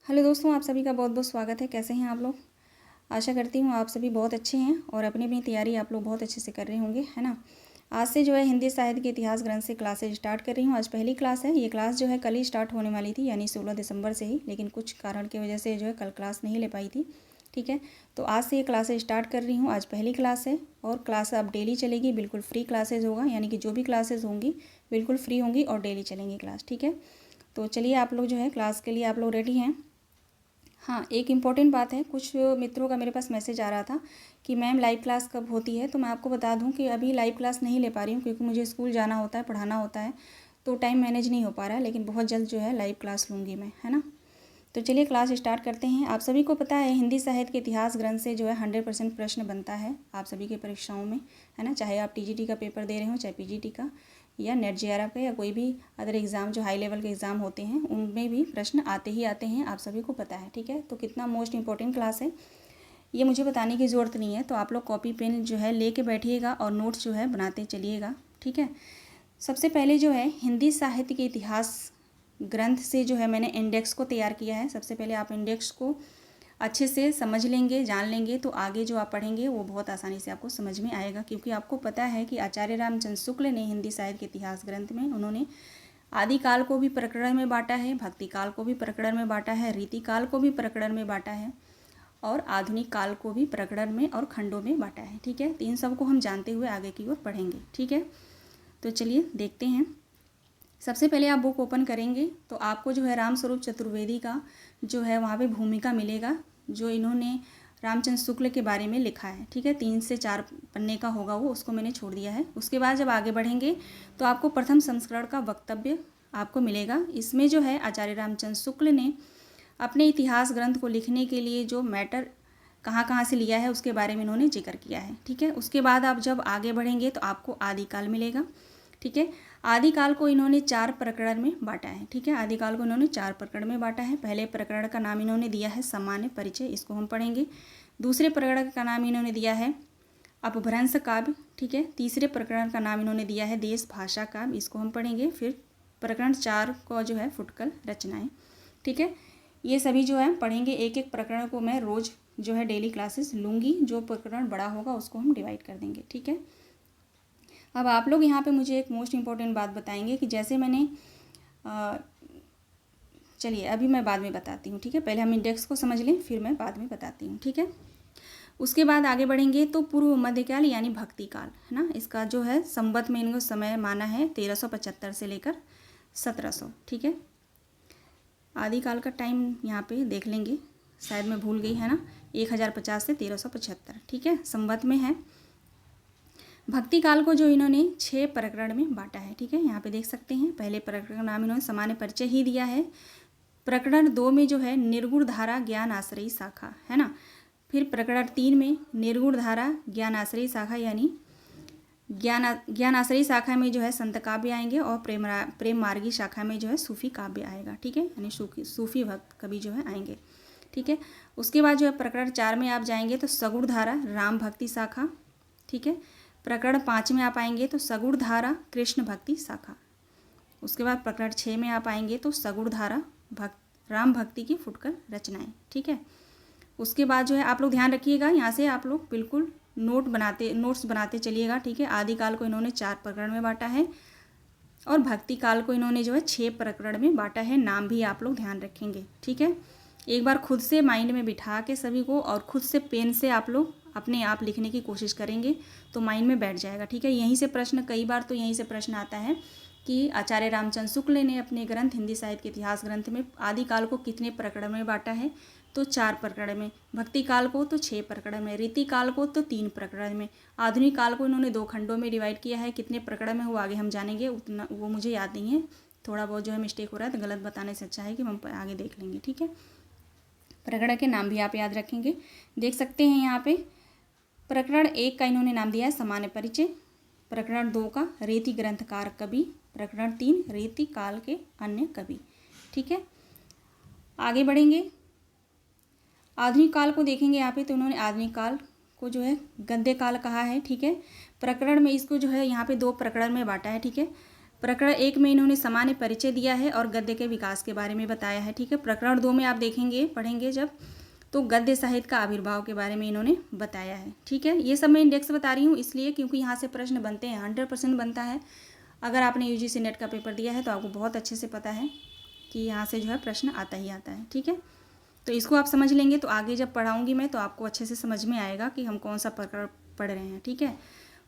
Hello दोस्तों, आप सभी का बहुत बहुत स्वागत है। कैसे हैं आप लोग? आशा करती हूँ आप सभी बहुत अच्छे हैं और अपनी अपनी तैयारी आप लोग बहुत अच्छे से कर रहे होंगे, है ना। आज से जो है हिंदी साहित्य के इतिहास ग्रंथ से क्लासेज स्टार्ट कर रही हूँ। आज पहली क्लास है। ये क्लास जो है कल ही स्टार्ट होने वाली थी, यानी 16 दिसंबर से ही, लेकिन कुछ कारण की वजह से जो है कल क्लास नहीं ले पाई थी। ठीक है, तो आज से ये क्लासेज स्टार्ट कर रही हूँ। आज पहली क्लास है और क्लास अब डेली चलेगी, बिल्कुल फ्री क्लासेज होगा, यानी कि जो भी क्लासेज होंगी बिल्कुल फ्री होंगी और डेली चलेंगी क्लास। ठीक है, तो चलिए आप लोग जो है क्लास के लिए आप लोग रेडी हैं? हाँ, एक इम्पॉर्टेंट बात है। कुछ मित्रों का मेरे पास मैसेज आ रहा था कि मैम लाइव क्लास कब होती है, तो मैं आपको बता दूं कि अभी लाइव क्लास नहीं ले पा रही हूँ, क्योंकि मुझे स्कूल जाना होता है, पढ़ाना होता है, तो टाइम मैनेज नहीं हो पा रहा है। लेकिन बहुत जल्द जो है लाइव क्लास लूँगी मैं, है ना। तो चलिए क्लास स्टार्ट करते हैं। आप सभी को पता है हिंदी साहित्य के इतिहास ग्रंथ से जो है 100% प्रश्न बनता है आप सभी की परीक्षाओं में, है ना। चाहे आप टीजीटी का पेपर दे रहे हो, चाहे पीजीटी का, या नेट जेआरएफ का, या कोई भी अदर एग्ज़ाम जो हाई लेवल के एग्ज़ाम होते हैं, उनमें भी प्रश्न आते ही आते हैं, आप सभी को पता है। ठीक है, तो कितना मोस्ट इंपॉर्टेंट क्लास है ये मुझे बताने की ज़रूरत नहीं है। तो आप लोग कॉपी पेन जो है लेके बैठिएगा और नोट्स जो है बनाते चलिएगा। ठीक है, सबसे पहले जो है हिंदी साहित्य के इतिहास ग्रंथ से जो है मैंने इंडेक्स को तैयार किया है। सबसे पहले आप इंडेक्स को अच्छे से समझ लेंगे, जान लेंगे, तो आगे जो आप पढ़ेंगे वो बहुत आसानी से आपको समझ में आएगा। क्योंकि आपको पता है कि आचार्य रामचंद्र शुक्ल ने हिंदी साहित्य के इतिहास ग्रंथ में उन्होंने आदिकाल को भी प्रकरण में बांटा है, भक्ति काल को भी प्रकरण में बांटा है, रीति काल को भी प्रकरण में बांटा है, और आधुनिक काल को भी प्रकरण में और खंडों में बांटा है। ठीक है, तो इन सबको हम जानते हुए आगे की ओर पढ़ेंगे। ठीक है, तो चलिए देखते हैं। सबसे पहले आप बुक ओपन करेंगे तो आपको जो है रामस्वरूप चतुर्वेदी का जो है वहाँ पे भूमिका मिलेगा, जो इन्होंने रामचंद्र शुक्ल के बारे में लिखा है। ठीक है, 3 से 4 पन्ने का होगा वो, उसको मैंने छोड़ दिया है। उसके बाद जब आगे बढ़ेंगे तो आपको प्रथम संस्करण का वक्तव्य आपको मिलेगा। इसमें जो है आचार्य रामचंद्र शुक्ल ने अपने इतिहास ग्रंथ को लिखने के लिए जो मैटर कहाँ कहाँ से लिया है उसके बारे में इन्होंने जिक्र किया है। ठीक है, उसके बाद आप जब आगे बढ़ेंगे तो आपको आदिकाल मिलेगा। ठीक है, आदिकाल को इन्होंने 4 प्रकरण में बांटा है। ठीक है, आदिकाल को इन्होंने 4 प्रकरण में बांटा है। पहले प्रकरण का नाम इन्होंने दिया है सामान्य परिचय, इसको हम पढ़ेंगे। दूसरे प्रकरण का नाम इन्होंने दिया है अपभ्रंश काव्य। ठीक है, तीसरे प्रकरण का नाम इन्होंने दिया है देश भाषा काव्य, इसको हम पढ़ेंगे। फिर प्रकरण 4 को जो है फुटकल रचनाएं। ठीक है, ये सभी जो है पढ़ेंगे। एक एक प्रकरण को मैं रोज़ जो है डेली क्लासेस लूँगी, जो प्रकरण बड़ा होगा उसको हम डिवाइड कर देंगे। ठीक है, अब आप लोग यहाँ पे मुझे एक मोस्ट इम्पॉर्टेंट बात बताएंगे कि जैसे मैंने चलिए अभी मैं बाद में बताती हूँ। ठीक है, पहले हम इंडेक्स को समझ लें, फिर मैं बाद में बताती हूँ। ठीक है, उसके बाद आगे बढ़ेंगे तो पूर्व मध्यकाल यानी भक्ति काल, है ना। इसका जो है संवत में इनको समय माना है 1375 से लेकर 1700। ठीक है, आदिकाल का टाइम यहाँ पे देख लेंगे, शायद मैं भूल गई, है ना। 1050 से 1375, ठीक है, संवत में है। भक्ति काल को जो इन्होंने 6 प्रकरण में बांटा है। ठीक है, यहाँ पे देख सकते हैं। पहले प्रकरण का नाम इन्होंने सामान्य परिचय ही दिया है। प्रकरण 2 में जो है निर्गुण धारा ज्ञान आश्रयी शाखा, है ना। फिर प्रकरण 3 में निर्गुण धारा ज्ञान आश्रयी शाखा, यानी ज्ञान आश्रयी शाखा में जो है संत काव्य आएंगे, और प्रेम मार्गी शाखा में जो है सूफी काव्य आएगा। ठीक है, यानी सूफी भक्त कवि जो है आएंगे। ठीक है, उसके बाद जो है प्रकरण 4 में आप जाएंगे तो सगुण धारा राम भक्ति शाखा। ठीक है, प्रकरण 5 में आप आएंगे तो सगुण धारा कृष्ण भक्ति शाखा। उसके बाद प्रकरण 6 में आप आएंगे तो सगुण धारा राम भक्ति की फुटकर रचनाएं। ठीक है, उसके बाद जो है आप लोग ध्यान रखिएगा, यहाँ से आप लोग बिल्कुल नोट्स बनाते चलिएगा। ठीक है, आदिकाल को इन्होंने 4 प्रकरण में बांटा है और भक्ति काल को इन्होंने जो है 6 प्रकरण में बांटा है। नाम भी आप लोग ध्यान रखेंगे। ठीक है, एक बार खुद से माइंड में बिठा के सभी को, और खुद से पेन से आप लोग अपने आप लिखने की कोशिश करेंगे तो माइंड में बैठ जाएगा। ठीक है, यहीं से प्रश्न, कई बार तो यहीं से प्रश्न आता है कि आचार्य रामचंद्र शुक्ल ने अपने ग्रंथ हिंदी साहित्य के इतिहास ग्रंथ में आदिकाल को कितने प्रकरण में बांटा है, तो 4 प्रकरण में, भक्ति काल को तो 6 प्रकरण में, रीति काल को तो 3 प्रकरण में, आधुनिक काल को इन्होंने 2 खंडों में डिवाइड किया है। कितने प्रकरण में वो आगे हम जानेंगे, उतना वो मुझे याद नहीं है, थोड़ा बहुत जो है मिस्टेक हो रहा है, तो गलत बताने से अच्छा है कि हम आगे देख लेंगे। ठीक है, प्रकरण के नाम भी आप याद रखेंगे। देख सकते हैं यहाँ पे प्रकरण 1 का इन्होंने नाम दिया है सामान्य परिचय, प्रकरण 2 का रीति ग्रंथकार कवि, प्रकरण 3 रीति काल के अन्य कवि। ठीक है, आगे बढ़ेंगे, आधुनिक काल को देखेंगे यहाँ पे, तो उन्होंने आधुनिक काल को जो है गद्य काल कहा है। ठीक है, प्रकरण में इसको जो है यहाँ पे 2 प्रकरण में बांटा है। ठीक है, प्रकरण 1 में इन्होंने सामान्य परिचय दिया है और गद्य के विकास के बारे में बताया है, ठीक है। प्रकरण 2 में आप देखेंगे, पढ़ेंगे जब, तो गद्य साहित्य का आविर्भाव के बारे में इन्होंने बताया है, ठीक है। ये सब मैं इंडेक्स बता रही हूँ इसलिए क्योंकि यहाँ से प्रश्न बनते हैं, 100% बनता है। अगर आपने यूजीसी नेट का पेपर दिया है तो आपको बहुत अच्छे से पता है कि यहाँ से जो है प्रश्न आता ही आता है, ठीक है। तो इसको आप समझ लेंगे तो आगे जब पढ़ाऊँगी मैं तो आपको अच्छे से समझ में आएगा कि हम कौन सा प्रकरण पढ़ रहे हैं, ठीक है।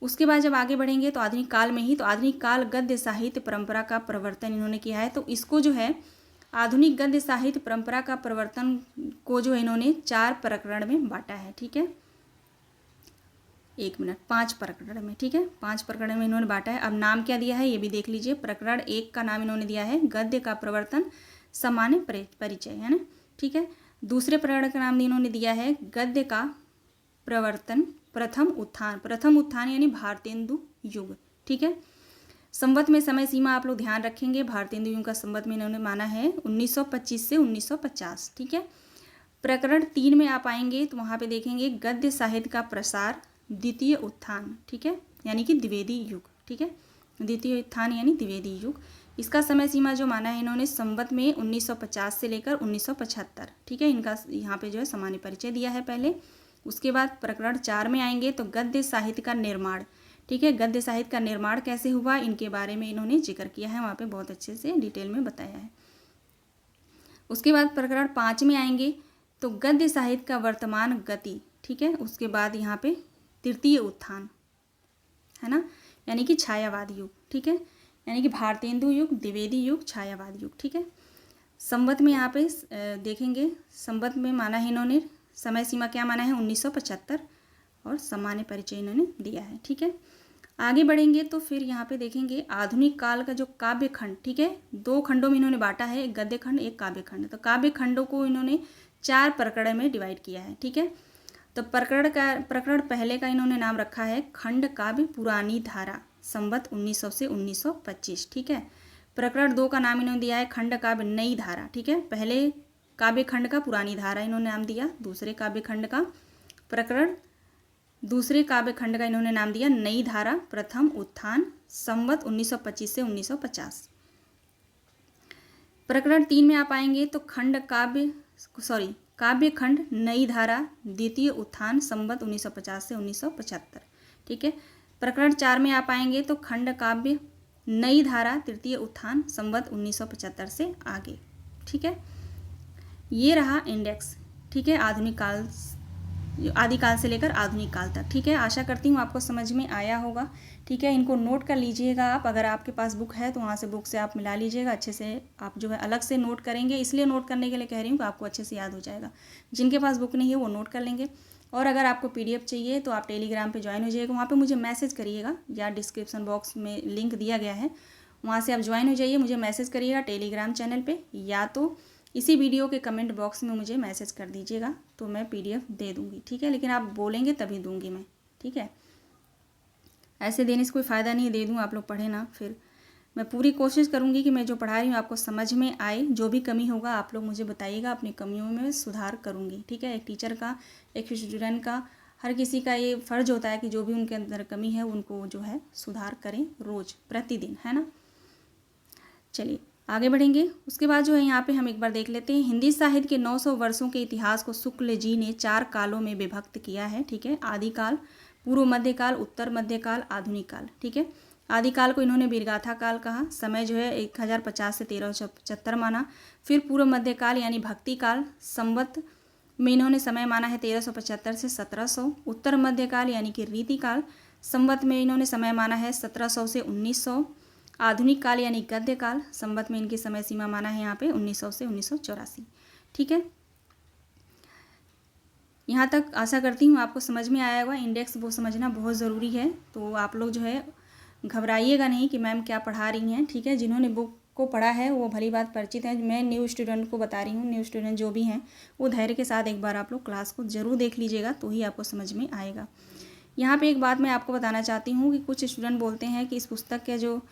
उसके बाद जब आगे बढ़ेंगे तो आधुनिक काल में ही, तो आधुनिक काल गद्य साहित्य परंपरा का प्रवर्तन इन्होंने किया है। तो इसको जो है आधुनिक गद्य साहित्य परंपरा का प्रवर्तन को जो इन्होंने 4 प्रकरण में बांटा है, ठीक है। 5 प्रकरण में, ठीक है, 5 प्रकरण में इन्होंने बांटा है। अब नाम क्या दिया है ये भी देख लीजिए। प्रकरण 1 का नाम इन्होंने दिया है गद्य का प्रवर्तन सामान्य परिचय, है ना, ठीक है। दूसरे प्रकरण का नाम इन्होंने दिया है गद्य का प्रवर्तन प्रथम उत्थान। प्रथम उत्थान यानी भारतेंदु युग, ठीक है। संवत में समय सीमा आप लोग ध्यान रखेंगे, भारतेंदु युग का संवत में इन्होंने माना है 1925 से 1950, ठीक है। प्रकरण 3 में आप आएंगे तो वहाँ पे देखेंगे गद्य साहित्य का प्रसार द्वितीय उत्थान, ठीक है, यानी कि द्विवेदी युग, ठीक है। द्वितीय उत्थान यानी द्विवेदी युग। इसका समय सीमा जो माना है इन्होंने संवत में 1950 से लेकर 1975, ठीक है। इनका यहाँ पे जो है सामान्य परिचय दिया है पहले। उसके बाद प्रकरण 4 में आएंगे तो गद्य साहित्य का निर्माण, ठीक है। गद्य साहित्य का निर्माण कैसे हुआ इनके बारे में इन्होंने जिक्र किया है, वहाँ पे बहुत अच्छे से डिटेल में बताया है। उसके बाद प्रकरण 5 में आएंगे तो गद्य साहित्य का वर्तमान गति, ठीक है। उसके बाद यहाँ पे तृतीय उत्थान, है ना, यानी कि छायावाद युग, ठीक है, यानी कि भारतेंदु युग, द्विवेदी युग, छायावाद युग, ठीक है। संवत में यहाँ पे देखेंगे, संवत में माना है इन्होंने, समय सीमा क्या माना है 1975 और सामान्य परिचय इन्होंने दिया है, ठीक है। आगे बढ़ेंगे तो फिर यहाँ पे देखेंगे आधुनिक काल का जो काव्य खंड, ठीक है, 2 खंडों में इन्होंने बांटा है, एक गद्य खंड एक काव्य खंड। तो काव्य खंडों को इन्होंने 4 प्रकरण में डिवाइड किया है, ठीक है। तो प्रकरण पहले का इन्होंने नाम रखा है खंड काव्य पुरानी धारा, संवत 1900 से 1925, ठीक है। प्रकरण 2 का नाम इन्होंने दिया है खंड काव्य नई धारा, ठीक है। पहले काव्य खंड का पुरानी धारा इन्होंने नाम दिया, दूसरे काव्य खंड का इन्होंने नाम दिया नई धारा, प्रथम उत्थान, संवत 1925 से 1950। प्रकरण 3 में आप आएंगे तो काव्य खंड नई धारा, द्वितीय उत्थान, संवत 1950 से 1975, ठीक है। प्रकरण 4 में आप आएंगे तो खंड काव्य नई धारा, तृतीय उत्थान, संवत 1975 से आगे, ठीक है। ये रहा इंडेक्स, ठीक है, आदिकाल से लेकर आधुनिक काल तक, ठीक है। आशा करती हूँ आपको समझ में आया होगा, ठीक है। इनको नोट कर लीजिएगा आप, अगर आपके पास बुक है तो वहाँ से बुक से आप मिला लीजिएगा, अच्छे से आप जो है अलग से नोट करेंगे, इसलिए नोट करने के लिए कह रही हूँ कि आपको अच्छे से याद हो जाएगा। जिनके पास बुक नहीं है वो नोट कर लेंगे। और अगर आपको PDF चाहिए तो आप टेलीग्राम पर ज्वाइन हो जाइएगा, वहाँ पर मुझे मैसेज करिएगा, या डिस्क्रिप्शन बॉक्स में लिंक दिया गया है, वहाँ से आप ज्वाइन हो जाइए, मुझे मैसेज करिएगा टेलीग्राम चैनल पर, या तो इसी वीडियो के कमेंट बॉक्स में मुझे मैसेज कर दीजिएगा तो मैं PDF दे दूँगी, ठीक है। लेकिन आप बोलेंगे तभी दूँगी मैं, ठीक है, ऐसे देने से कोई फ़ायदा नहीं, दे दूँ आप लोग पढ़े ना। फिर मैं पूरी कोशिश करूँगी कि मैं जो पढ़ा रही हूँ आपको समझ में आए। जो भी कमी होगा आप लोग मुझे बताइएगा, अपनी कमियों में सुधार करूँगी, ठीक है। एक टीचर का, एक स्टूडेंट का, हर किसी का ये फ़र्ज होता है कि जो भी उनके अंदर कमी है उनको जो है सुधार करें रोज़, प्रतिदिन, है ना। चलिए आगे बढ़ेंगे। उसके बाद जो है यहाँ पे हम एक बार देख लेते हैं हिंदी साहित्य के 900 वर्षों के इतिहास को शुक्ल जी ने 4 कालों में विभक्त किया है, ठीक है। आदिकाल, पूर्व मध्यकाल, उत्तर मध्यकाल, आधुनिक काल, ठीक है। आदिकाल को इन्होंने वीरगाथा काल कहा, समय जो है 1050 से 1375 माना। फिर पूर्व मध्यकाल यानी भक्ति काल, संवत में इन्होंने समय माना है 1375 से 1700। उत्तर मध्यकाल यानी कि रीतिकाल, संवत में इन्होंने समय माना है 1700 से 1900। आधुनिक काल यानी गद्य काल, संवत में इनकी समय सीमा माना है यहाँ पे 1900 से 1984, ठीक है। यहाँ तक आशा करती हूँ आपको समझ में आया होगा। इंडेक्स वो समझना बहुत ज़रूरी है, तो आप लोग जो है घबराइएगा नहीं कि मैम क्या पढ़ा रही हैं, ठीक है। जिन्होंने बुक को पढ़ा है वो भली बात परिचित है, मैं न्यू स्टूडेंट को बता रही हूँ। न्यू स्टूडेंट जो भी हैं वो धैर्य के साथ एक बार आप लोग क्लास को ज़रूर देख लीजिएगा, तो ही आपको समझ में आएगा। यहाँ पे एक बात मैं आपको बताना चाहती हूँ कि कुछ स्टूडेंट बोलते हैं कि इस पुस्तक के जो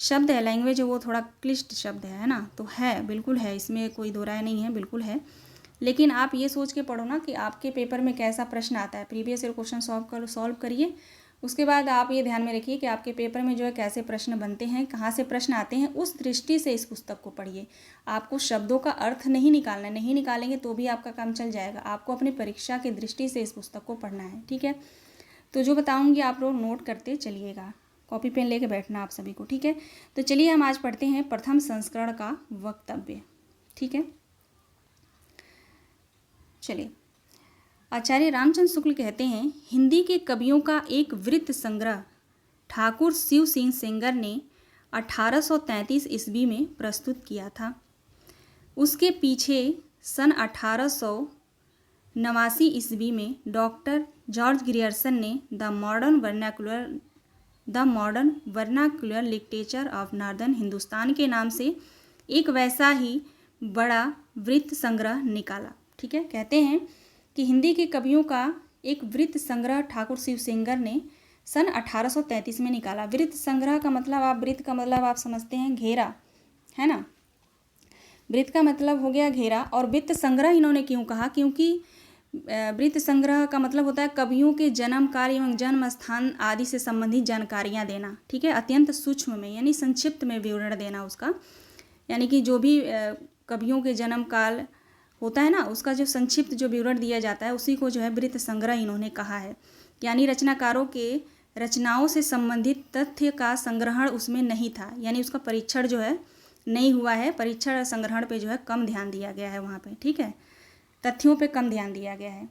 शब्द है, लैंग्वेज है, वो थोड़ा क्लिष्ट शब्द है ना। तो है, बिल्कुल है, इसमें कोई दो राय नहीं है, बिल्कुल है। लेकिन आप ये सोच के पढ़ो ना कि आपके पेपर में कैसा प्रश्न आता है, प्रीवियस ईयर क्वेश्चन सॉल्व करिए, उसके बाद आप ये ध्यान में रखिए कि आपके पेपर में जो है कैसे प्रश्न बनते हैं, कहाँ से प्रश्न आते हैं, उस दृष्टि से इस पुस्तक को पढ़िए। आपको शब्दों का अर्थ नहीं निकालना है, नहीं निकालेंगे तो भी आपका काम चल जाएगा। आपको अपनी परीक्षा की दृष्टि से इस पुस्तक को पढ़ना है, ठीक है। तो जो बताऊँगी आप लोग नोट करते चलिएगा, कॉपी पेन लेके बैठना आप सभी को, ठीक है। तो चलिए हम आज पढ़ते हैं प्रथम संस्करण का वक्तव्य, ठीक है। चलिए, आचार्य रामचंद्र शुक्ल कहते हैं, हिंदी के कवियों का एक वृत्त संग्रह ठाकुर शिव सिंह सेंगर ने 1833 ईस्वी में प्रस्तुत किया था। उसके पीछे सन 1889 ईस्वी में डॉक्टर जॉर्ज ग्रियर्सन ने the modern vernacular literature of northern Hindustan के नाम से एक वैसा ही बड़ा वृत्त संग्रह निकाला, ठीक है। कहते हैं कि हिंदी के कवियों का एक वृत्त संग्रह ठाकुर शिव सेंगर ने सन 1833 में निकाला। वृत्त संग्रह का मतलब वृत्त का मतलब आप समझते हैं घेरा, है ना। वृत्त का मतलब हो गया घेरा। और वृत्त संग्रह इन्होंने क्यों कहा, क्योंकि वृत्त संग्रह का मतलब होता है कवियों के जन्म काल एवं जन्म स्थान आदि से संबंधित जानकारियाँ देना, ठीक है। अत्यंत सूक्ष्म में यानी संक्षिप्त में विवरण देना उसका, यानी कि जो भी कवियों के जन्म काल होता है ना, उसका जो संक्षिप्त जो विवरण दिया जाता है उसी को जो है वृत्त संग्रह इन्होंने कहा है। यानी रचनाकारों के रचनाओं से संबंधित तथ्य का संग्रहण उसमें नहीं था, यानी उसका परीक्षण जो है नहीं हुआ है, परीक्षण संग्रहण पे जो है कम ध्यान दिया गया है वहाँ पे, ठीक है। तथ्यों पे कम ध्यान दिया गया है,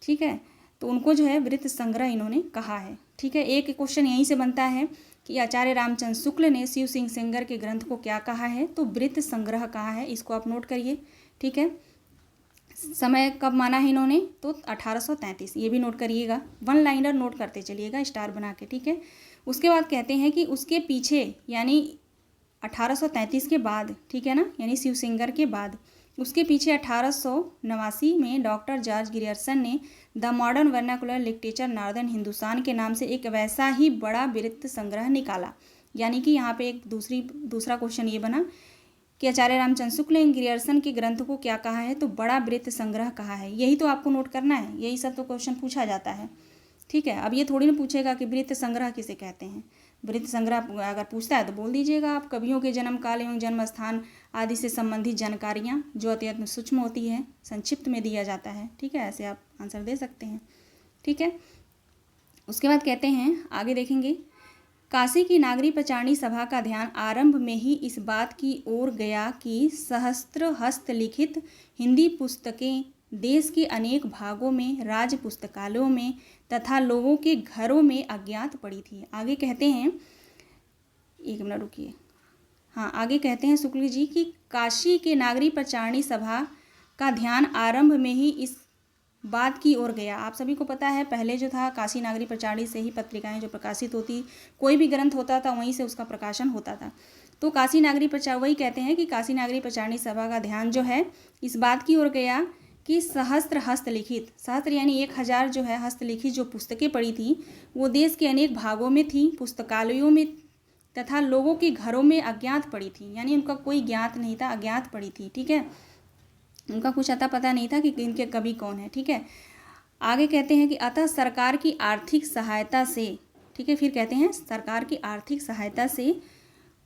ठीक है। तो उनको जो है वृत्त संग्रह इन्होंने कहा है, ठीक है। एक क्वेश्चन यहीं से बनता है कि आचार्य रामचंद्र शुक्ल ने शिव सिंह सेंगर के ग्रंथ को क्या कहा है, तो वृत्त संग्रह कहा है। इसको आप नोट करिए, ठीक है। समय कब माना है इन्होंने, तो 1833, ये भी नोट करिएगा। वन लाइनर नोट करते चलिएगा स्टार बना के, ठीक है। उसके बाद कहते हैं कि उसके पीछे यानी 1833 के बाद, ठीक है ना, यानी शिव सेंगर के बाद उसके पीछे 1889 में डॉक्टर जॉर्ज ग्रियर्सन ने the modern vernacular literature northern Hindustan के नाम से एक वैसा ही बड़ा वृत्त संग्रह निकाला। यानी कि यहाँ पे एक दूसरा क्वेश्चन ये बना कि आचार्य रामचंद्र शुक्ल ने ग्रियर्सन के ग्रंथ को क्या कहा है, तो बड़ा वृत्त संग्रह कहा है। यही तो आपको नोट करना है, यही सब तो क्वेश्चन पूछा जाता है, ठीक है। अब ये थोड़ी ना पूछेगा कि वृत्त संग्रह किसे कहते हैं। वृत्त संग्रह अगर पूछता है तो बोल दीजिएगा आप कवियों के जन्म काल एवं जन्म स्थान आदि से संबंधित जानकारियाँ जो अत्यंत सूक्ष्म होती है, संक्षिप्त में दिया जाता है, ठीक है। ऐसे आप आंसर दे सकते हैं, ठीक है। उसके बाद कहते हैं, आगे देखेंगे, काशी की नागरी प्रचारणी सभा का ध्यान आरंभ में ही इस बात की ओर गया कि सहस्त्र हस्तलिखित हिंदी पुस्तकें देश के अनेक भागों में राज्य पुस्तकालयों में तथा लोगों के घरों में अज्ञात पड़ी थी। आगे कहते हैं, एक मिनट रुकिए, हाँ, आगे कहते हैं शुक्ल जी कि काशी के नागरी प्रचारणी सभा का ध्यान आरंभ में ही इस बात की ओर गया। आप सभी को पता है पहले जो था काशी नागरी प्रचारणी से ही पत्रिकाएं जो प्रकाशित होती, कोई भी ग्रंथ होता था वहीं से उसका प्रकाशन होता था। तो काशी नागरी प्रचार वही कहते हैं कि काशी नागरी प्रचारणी सभा का ध्यान जो है इस बात की ओर गया कि सहस्त्र हस्तलिखित, सहस्त्र यानी 1000 जो है हस्तलिखित जो पुस्तकें पड़ी थी वो देश के अनेक भागों में थी, पुस्तकालयों में तथा लोगों के घरों में अज्ञात पड़ी थी। यानी उनका कोई ज्ञात नहीं था, अज्ञात पड़ी थी, ठीक है। उनका कुछ अता पता नहीं था कि इनके कवि कौन है, ठीक है। आगे कहते हैं कि अतः सरकार की आर्थिक सहायता से, ठीक है, फिर कहते हैं सरकार की आर्थिक सहायता से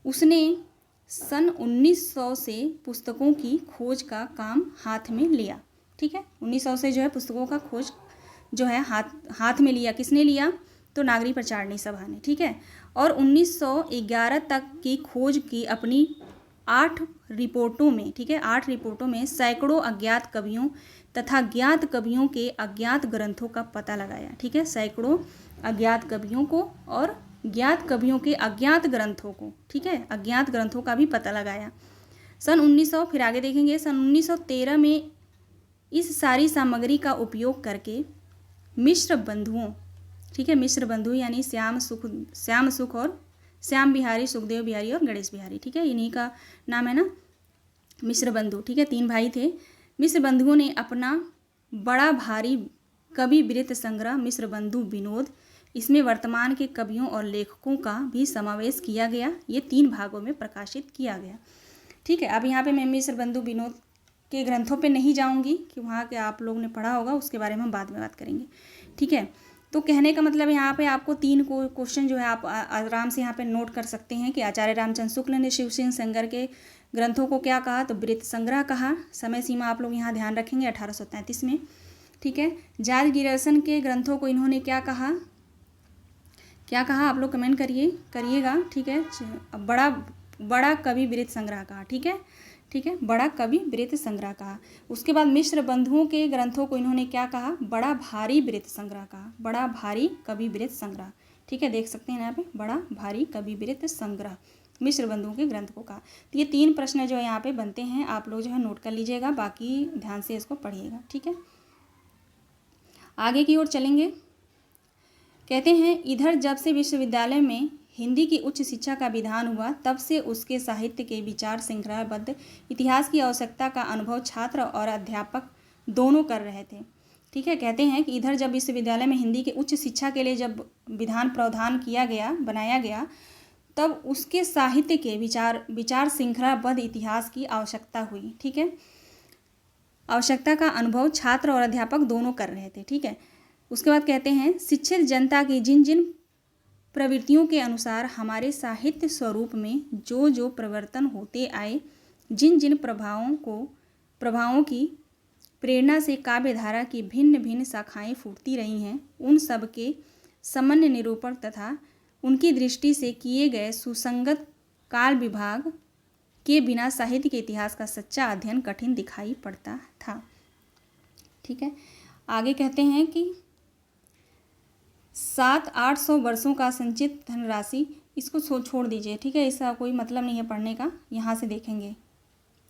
उसने सन 1900 से पुस्तकों की खोज का काम हाथ में लिया, ठीक है। 1900 से जो है पुस्तकों का खोज जो है हाथ में लिया। किसने लिया, तो नागरी प्रचारणी सभा ने, ठीक है। और 1911 तक की खोज की अपनी 8 रिपोर्टों में, ठीक है, 8 रिपोर्टों में सैकड़ों अज्ञात कवियों तथा ज्ञात कवियों के अज्ञात ग्रंथों का पता लगाया, ठीक है। सैकड़ों अज्ञात कवियों को और ज्ञात कवियों के अज्ञात ग्रंथों को, ठीक है, अज्ञात ग्रंथों का भी पता लगाया। सन 1900, फिर आगे देखेंगे, सन 1913 में इस सारी सामग्री का उपयोग करके मिश्र बंधुओं, ठीक है, मिश्र बंधु यानी श्याम सुख और श्याम बिहारी, सुखदेव बिहारी और गणेश बिहारी, ठीक है, इन्हीं का नाम है ना मिश्र बंधु, ठीक है। 3 भाई थे। मिश्र बंधुओं ने अपना बड़ा भारी कवि वृत्त संग्रह मिश्र बंधु विनोद, इसमें वर्तमान के कवियों और लेखकों का भी समावेश किया गया। ये 3 भागों में प्रकाशित किया गया, ठीक है। अब यहाँ पे मैं मिश्र बंधु विनोद के ग्रंथों पे नहीं जाऊँगी कि वहाँ के आप लोगों ने पढ़ा होगा, उसके बारे में हम बाद में बात करेंगे, ठीक है। तो कहने का मतलब यहाँ पे आपको 3 क्वेश्चन जो है आप आराम से यहाँ पे नोट कर सकते हैं कि आचार्य रामचंद्र शुक्ल ने शिव सिंह सेंगर के ग्रंथों को क्या कहा, तो वृत्त संग्रह कहा। समय सीमा आप लोग यहाँ ध्यान रखेंगे 1833 में, ठीक है। जॉर्ज गियर्सन के ग्रंथों को इन्होंने क्या कहा, क्या कहा आप लोग कमेंट करिएगा, ठीक है। बड़ा कवि वृत्त संग्रह कहा, ठीक है, ठीक है, बड़ा कवि वृत्त संग्रह कहा। उसके बाद मिश्र बंधुओं के ग्रंथों को इन्होंने क्या कहा, बड़ा भारी वृत्त संग्रह कहा, बड़ा भारी कवि वृत्त संग्रह, ठीक है, देख सकते हैं यहाँ पे बड़ा भारी कवि वृत्त संग्रह मिश्र बंधुओं के ग्रंथ को कहा। तो ये 3 प्रश्न जो है यहाँ पे बनते हैं, आप लोग जो है नोट कर लीजिएगा, बाकी ध्यान से इसको पढ़िएगा, ठीक है। आगे की ओर चलेंगे। कहते हैं इधर जब से विश्वविद्यालय में हिंदी की उच्च शिक्षा का विधान हुआ तब से उसके साहित्य के विचार श्रृंखलाबद्ध इतिहास की आवश्यकता का अनुभव छात्र और अध्यापक दोनों कर रहे थे, ठीक है। कहते हैं कि इधर जब विश्वविद्यालय में हिंदी के उच्च शिक्षा के लिए जब विधान प्रावधान किया गया, बनाया गया, तब उसके साहित्य के विचार श्रृंखलाबद्ध इतिहास की आवश्यकता हुई, ठीक है। आवश्यकता का अनुभव छात्र और अध्यापक दोनों कर रहे थे, ठीक है। उसके बाद कहते हैं शिक्षित जनता की जिन जिन प्रवृत्तियों के अनुसार हमारे साहित्य स्वरूप में जो जो परिवर्तन होते आए, जिन जिन प्रभावों की प्रेरणा से काव्य धारा की भिन्न भिन्न शाखाएं फूटती रही हैं, उन सब के समन्वय निरूपण तथा उनकी दृष्टि से किए गए सुसंगत काल विभाग के बिना साहित्य के इतिहास का सच्चा अध्ययन कठिन दिखाई पड़ता था, ठीक है। आगे कहते हैं कि 700-800 वर्षों का संचित धनराशि, इसको छोड़ दीजिए, ठीक है, इसका कोई मतलब नहीं है पढ़ने का, यहाँ से देखेंगे,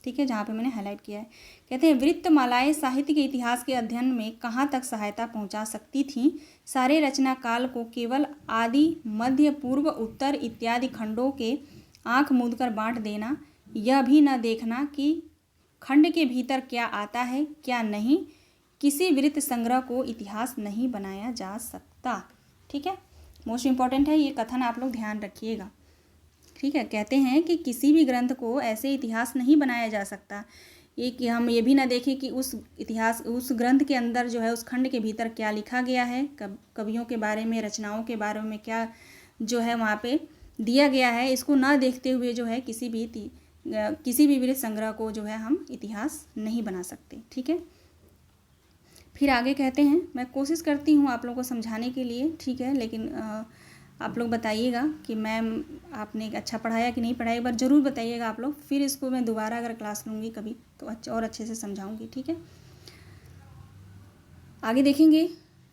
ठीक है, जहाँ पे मैंने हाईलाइट किया है। कहते हैं वृत्तमालाएं साहित्य के इतिहास के अध्ययन में कहाँ तक सहायता पहुँचा सकती थीं। सारे रचना काल को केवल आदि, मध्य, पूर्व, उत्तर इत्यादि खंडों के आँख मूंद कर बाँट देना, यह भी न देखना कि खंड के भीतर क्या आता है क्या नहीं, किसी वृत्त संग्रह को इतिहास नहीं बनाया जा सकता, ठीक है। मोस्ट इम्पॉर्टेंट है ये कथन, आप लोग ध्यान रखिएगा, ठीक है। कहते हैं कि किसी भी ग्रंथ को ऐसे इतिहास नहीं बनाया जा सकता, ये कि हम ये भी ना देखें कि उस ग्रंथ के अंदर जो है उस खंड के भीतर क्या लिखा गया है, कवियों के बारे में, रचनाओं के बारे में क्या जो है वहाँ पे दिया गया है, इसको ना देखते हुए जो है किसी भी वृत्त संग्रह को जो है हम इतिहास नहीं बना सकते, ठीक है। फिर आगे कहते हैं, मैं कोशिश करती हूँ आप लोगों को समझाने के लिए, ठीक है, लेकिन आप लोग बताइएगा कि मैम आपने अच्छा पढ़ाया कि नहीं पढ़ाया, एक बार ज़रूर बताइएगा आप लोग, फिर इसको मैं दोबारा अगर क्लास लूँगी कभी तो और अच्छे से समझाऊँगी, ठीक है। आगे देखेंगे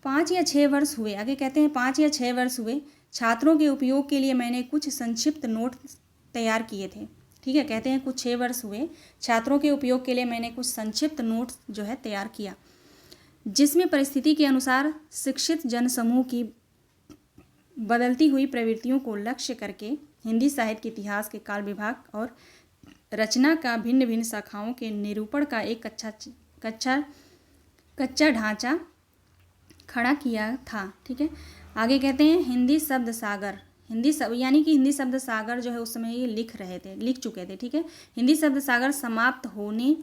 5 या 6 वर्ष हुए, आगे कहते हैं 5 या 6 वर्ष हुए छात्रों के उपयोग के लिए मैंने कुछ संक्षिप्त नोट तैयार किए थे, ठीक है। कहते हैं कुछ 6 वर्ष हुए छात्रों के उपयोग के लिए मैंने कुछ संक्षिप्त नोट्स जो है तैयार किया, जिसमें परिस्थिति के अनुसार शिक्षित जनसमूह की बदलती हुई प्रवृत्तियों को लक्ष्य करके हिंदी साहित्य के इतिहास के काल विभाग और रचना का भिन्न भिन्न शाखाओं के निरूपण का एक कच्चा ढांचा खड़ा किया था, ठीक है। आगे कहते हैं हिंदी शब्द सागर, यानी कि हिंदी शब्द सागर जो है उस समय ये लिख चुके थे, ठीक है। हिंदी शब्द सागर समाप्त होने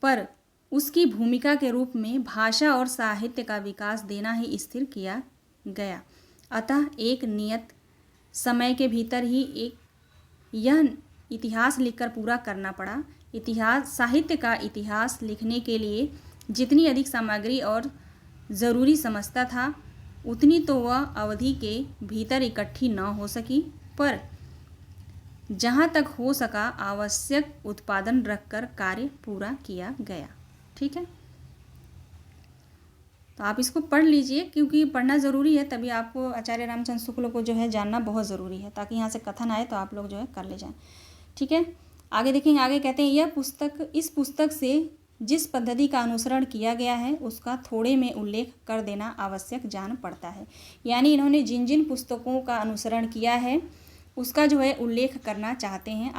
पर उसकी भूमिका के रूप में भाषा और साहित्य का विकास देना ही स्थिर किया गया, अतः एक नियत समय के भीतर ही यह इतिहास लिखकर पूरा करना पड़ा। साहित्य का इतिहास लिखने के लिए जितनी अधिक सामग्री और ज़रूरी समझता था उतनी तो वह अवधि के भीतर इकट्ठी न हो सकी, पर जहाँ तक हो सका आवश्यक उत्पादन रखकर कार्य पूरा किया गया, ठीक है। तो आप इसको पढ़ लीजिए, क्योंकि पढ़ना ज़रूरी है, तभी आपको आचार्य रामचंद्र शुक्ल को जो है जानना बहुत ज़रूरी है, ताकि यहाँ से कथन आए तो आप लोग जो है कर ले जाएं, ठीक है। आगे देखेंगे, आगे कहते हैं इस पुस्तक से जिस पद्धति का अनुसरण किया गया है उसका थोड़े में उल्लेख कर देना आवश्यक जान पड़ता है। यानी इन्होंने जिन जिन पुस्तकों का अनुसरण किया है उसका जो है उल्लेख करना चाहते हैं,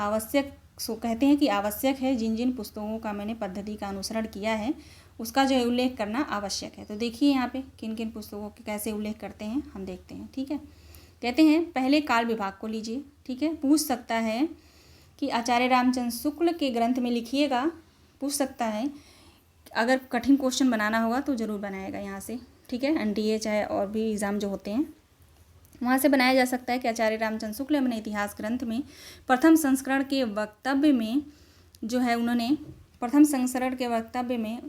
कहते हैं कि आवश्यक है, जिन जिन पुस्तकों का मैंने पद्धति का अनुसरण किया है उसका जो है उल्लेख करना आवश्यक है। तो देखिए यहाँ पे किन किन पुस्तकों के कैसे उल्लेख करते हैं हम देखते हैं, ठीक है। कहते हैं पहले काल विभाग को लीजिए, ठीक है। पूछ सकता है कि आचार्य रामचंद्र शुक्ल के ग्रंथ में लिखिएगा, पूछ सकता है, अगर कठिन क्वेश्चन बनाना होगा तो ज़रूर बनाएगा यहाँ से, ठीक है, एनडीए चाहे और भी एग्ज़ाम जो होते हैं वहाँ से बनाया जा सकता है कि आचार्य रामचंद्र शुक्ल अपने इतिहास ग्रंथ में प्रथम संस्करण के वक्तव्य में जो है उन्होंने प्रथम संस्करण के वक्तव्य में